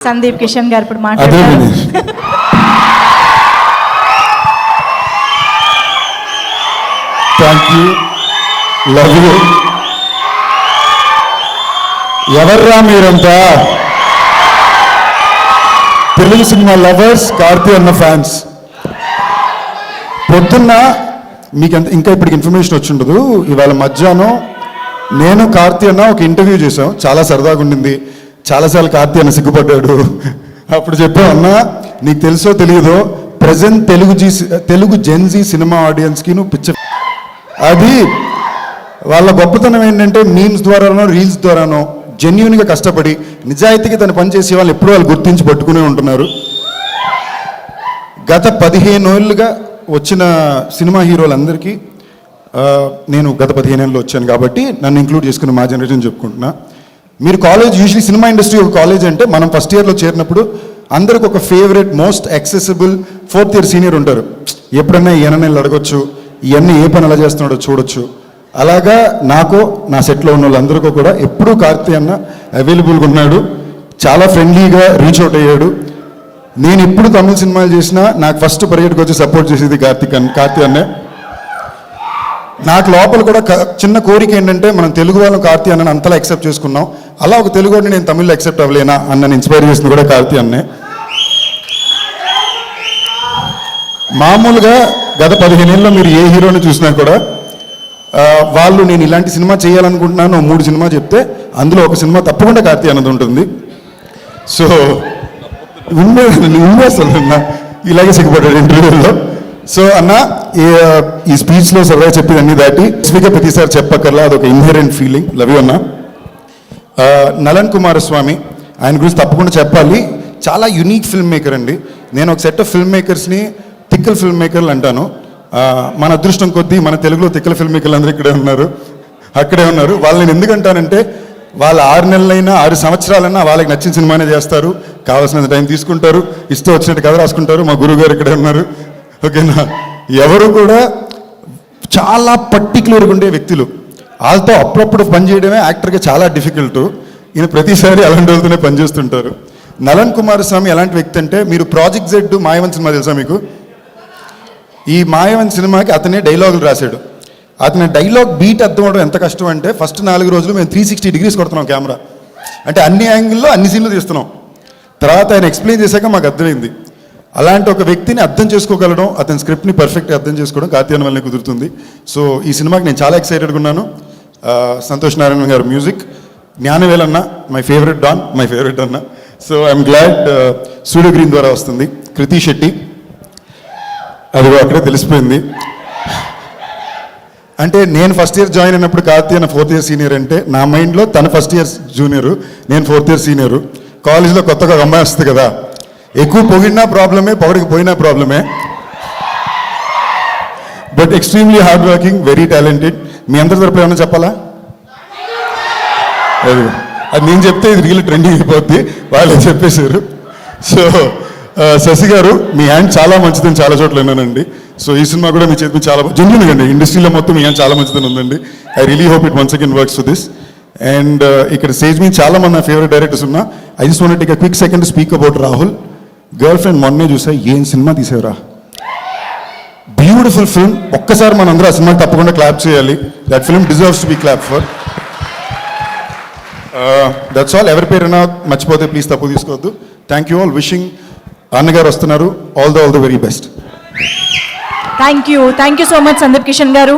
సందీప్ కిషన్ గారు ఇప్పుడు మాట్లాడారు. Thank you, love you. ఎవర్రా మీరంతా? తెలుగు సినిమా లవర్స్, కార్తీ అన్న ఫ్యాన్స్. పొద్దున్న మీకు ఇంకా ఇప్పటికి ఇన్ఫర్మేషన్ వచ్చి ఉండదు. ఇవాళ మధ్యాహ్నం నేను కార్తీ అన్న ఒక ఇంటర్వ్యూ చేశాం, చాలా సరదాగా ఉండింది. చాలాసార్లు కార్తీ అన్న సిగ్గుపడ్డాడు. అప్పుడు చెప్పాం, అన్న నీకు తెలుసో తెలియదో ప్రజెంట్ తెలుగు జెన్జీ సినిమా ఆడియన్స్కి నువ్వు పిచ్చ. అది వాళ్ళ గొప్పతనం ఏంటంటే మీమ్స్ ద్వారానో రీల్స్ ద్వారానో జెన్యూన్గా కష్టపడి నిజాయితీగా తన పని చేసే వాళ్ళు ఎప్పుడూ వాళ్ళు గుర్తించి పట్టుకునే ఉంటున్నారు. గత 15 ఏళ్ళుగా వచ్చిన సినిమా హీరోలందరికీ నేను గత 15 ఏళ్ళు వచ్చాను కాబట్టి నన్ను ఇంక్లూడ్ చేసుకుని మా జనరేషన్ చెప్పుకుంటున్నా. మీరు కాలేజ్ యూజువలీ సినిమా ఇండస్ట్రీ ఒక కాలేజ్ అంటే మనం ఫస్ట్ ఇయర్లో చేరినప్పుడు అందరికి ఒక favourite most accessible 4th year senior ఉంటారు. ఎప్పుడన్నా ఈయన అడగొచ్చు, ఇవన్నీ ఏ పని ఎలా చేస్తున్నాడో చూడొచ్చు. అలాగా నాకు నా సెట్లో ఉన్న వాళ్ళందరికీ కూడా ఎప్పుడూ కార్తీ అన్న అవైలబుల్గా ఉన్నాడు. చాలా ఫ్రెండ్లీగా రీచ్ అవుట్ అయ్యాడు. నేను ఎప్పుడు తమిళ సినిమాలు చేసినా నాకు ఫస్ట్ పరిగెట్టుకు వచ్చి సపోర్ట్ చేసేది కార్తీ అన్నే. నాకు లోపల కూడా చిన్న కోరిక ఏంటంటే మనం తెలుగు వాళ్ళం కార్తీ అన్నని అంతలా యాక్సెప్ట్ చేసుకున్నాం, అలా ఒక తెలుగు వాడిని నేను తమిళ్లో యాక్సెప్ట్ అవ్వలేనా అన్నని ఇన్స్పైర్ చేసింది కూడా కార్తీ అన్నే. మామూలుగా గత 15 ఏళ్ళలో మీరు ఏ హీరోని చూసినా కూడా వాళ్ళు నేను ఇలాంటి సినిమా చేయాలనుకుంటున్నాను 3 సినిమా చెప్తే అందులో ఒక సినిమా తప్పకుండా కార్తీ అన్నది ఉంటుంది. సో అసలు ఇలాగే సిగ్గుపడ్డాడు ఇంటర్వ్యూలో. సో అన్న ఈ స్పీచ్లో సరదా చెప్పింది అన్ని దాటి స్పీకర్ ప్రతిసారి చెప్పక్కర్లా, అదొక ఇన్హెరెంట్ ఫీలింగ్. లవ్ యూ అన్న. నలన్ కుమారస్వామి, ఆయన గురించి తప్పకుండా చెప్పాలి. చాలా యునీక్ ఫిల్మ్ మేకర్ అండి. నేను ఒక సెట్ ఆఫ్ ఫిల్మ్ మేకర్స్ని తిక్కల ఫిల్మ్ మేకర్లు అంటాను. మన అదృష్టం కొద్దీ మన తెలుగులో తిక్కల ఫిల్మ్ మేకర్లు అందరూ అక్కడే ఉన్నారు. వాళ్ళని ఎందుకంటానంటే వాళ్ళు 6 నెలలైనా 6 సంవత్సరాలైనా వాళ్ళకి నచ్చిన సినిమానే చేస్తారు, కావాల్సినంత టైం తీసుకుంటారు, ఇష్టం వచ్చినట్టు కథ రాసుకుంటారు. మా గురువు గారు ఇక్కడే ఉన్నారు. ఓకేనా? ఎవరు కూడా చాలా పర్టికులర్గా ఉండే వ్యక్తులు. వాళ్ళతో అప్పుడప్పుడు పనిచేయడమే యాక్టర్గా చాలా డిఫికల్ట్. ఈయన ప్రతిసారి అలాంటి వాళ్ళతోనే పనిచేస్తుంటారు. నలన్ కుమారస్వామి ఎలాంటి వ్యక్తి అంటే, మీరు ప్రాజెక్ట్ జెడ్ మాయవన్ సినిమా తెలుసా మీకు? ఈ మాయవన్ సినిమాకి అతనే డైలాగులు రాశాడు. అతని డైలాగ్ బీట్ అర్థం అవడం ఎంత కష్టం అంటే, ఫస్ట్ 4 రోజులు మేము 360 డిగ్రీస్ కొడుతున్నాం కెమెరా, అంటే అన్ని యాంగిల్లో అన్ని సీన్లు తీస్తున్నాం. తర్వాత ఆయన ఎక్స్ప్లెయిన్ చేశాక మాకు అర్థమైంది. అలాంటి ఒక వ్యక్తిని అర్థం చేసుకోగలడం, అతని స్క్రిప్ట్ని పర్ఫెక్ట్గా అర్థం చేసుకోవడం కార్తీ అన్న వల్లనే కుదురుతుంది. సో ఈ సినిమాకి నేను చాలా ఎక్సైటెడ్గా ఉన్నాను. సంతోష్ నారాయణ గారు మ్యూజిక్, జ్ఞానవేల్ అన్న my favourite don, my favourite అన్న. So I'm glad Studio Green ద్వారా వస్తుంది. కృతి శెట్టి, అదిగో అక్కడే తెలిసిపోయింది. అంటే నేను ఫస్ట్ ఇయర్ జాయిన్ అయినప్పుడు కార్తీ అన్న 4th ఇయర్ సీనియర్ అంటే నా మైండ్లో తన ఫస్ట్ ఇయర్ జూనియరు, నేను 4th ఇయర్ సీనియరు. కాలేజ్లో కొత్తగా ఒక అమ్మాయి వస్తుంది కదా, ఎక్కువ పొగిడినా ప్రాబ్లమే, పొగడికి ప్రాబ్లమే. But extremely hard working, very talented. మీ అందరి తరపు ఏమన్నా చెప్పాలా? అది నేను చెప్తే ఇది రియల్ ట్రెండింగ్ అయిపోద్ది, వాళ్ళే చెప్పేశారు. సో శశి గారు, మీ హ్యాండ్ చాలా మంచిదని చాలా చోట్ల విన్నానండి. సో ఈ సినిమా కూడా మీ చేతి చాలా జెన్యూన్ అండి. ఇండస్ట్రీలో మొత్తం మీ హ్యాండ్ చాలా మంచిదని ఉందండి. I really hope it once again works for this. And ఇక్కడ స్టేజ్ మీద చాలా మంది నా ఫేవరెట్ డైరెక్టర్స్ ఉన్నా. I just want to take a quick second to speak about Rahul. Girl friend మొన్నే చూసా, ఏం సినిమా తీసేవరా, బ్యూటిఫుల్ ఫిల్మ్. ఒక్కసారి మనందరూ ఆ సినిమాకి తప్పకుండా క్లాప్ చేయాలి. That film deserves to be clap for. That's all. ఎవరి పేరైనా మర్చిపోతే ప్లీజ్ తప్పు తీసుకోవద్దు. Thank you all. విషింగ్ అన్నగారు వస్తున్నారు. All the very best. Thank you so much Sandeep Kishan గారు.